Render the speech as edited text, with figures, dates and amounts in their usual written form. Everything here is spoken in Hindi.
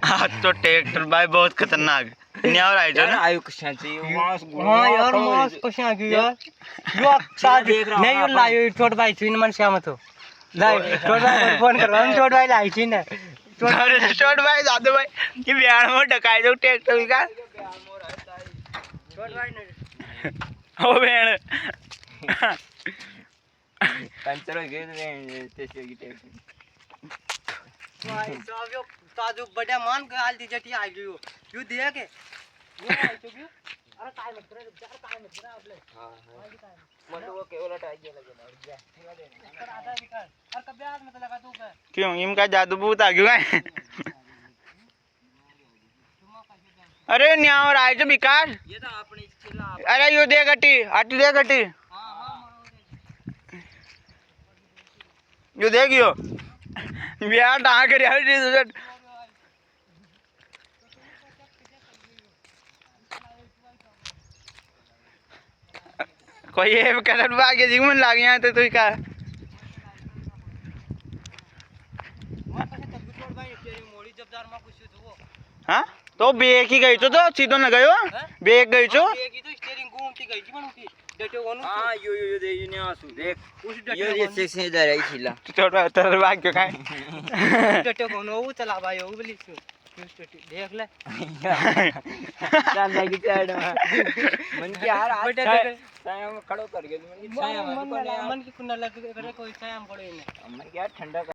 आज तो ट्रैक्टर भाई बहुत खतरनाक नहीं और आई जो ना आयु कशा चाहिए हां यार मास कशा की यार यो साथ नहीं यो लायो छोट भाई छीन मन श्याम तो लाय छोट भाई को फोन करवा हम छोट भाई लाई छी ने छोट भाई जादू भाई कि बिहार में ढकाई दो ट्रैक्टर का छोट भाई ने ओ बेण पंचर हो गए तेसे की ट्रैक्टर भाई साहब यो ताजू बड़ा मान के आल दी जटी आ गयो यू दे के वो आई तो गयो अरे काय मत करे यार काय मत करे आपले हां मतलब वो केवल हटाई गया लगे ना गया कर आधा विकास और कब ब्याज में तो लगा तू पे क्यों इनका जादू भूत आ गया है अरे न्या और आए जो विकास ये तो अपनी चिल्ला अरे यो दे गटी आटी दे गटी हां हां यो दे गयो बिहार डांग कर यार जी कोई ये कलर बागे जीवन लाग यहाँ तो तू का हाँ तो बेक ही गई तो सीधो न गयो बेक गई तो स्टीयरिंग घूमती गई जीवन की डटे ओनु हां यो दे यू ने आसू देख ये सेक्शन इधर आई छिला छोटा तरल बाग क्यों काहे डटे कोनो वो चला भाई वो बोली देख ले चल लगी साइड में मन की यार छाया में खड़ो कर गए मन की छाया में मन की कुंडा लग करे कोई छाया में पड़े नहीं मन की यार ठंडा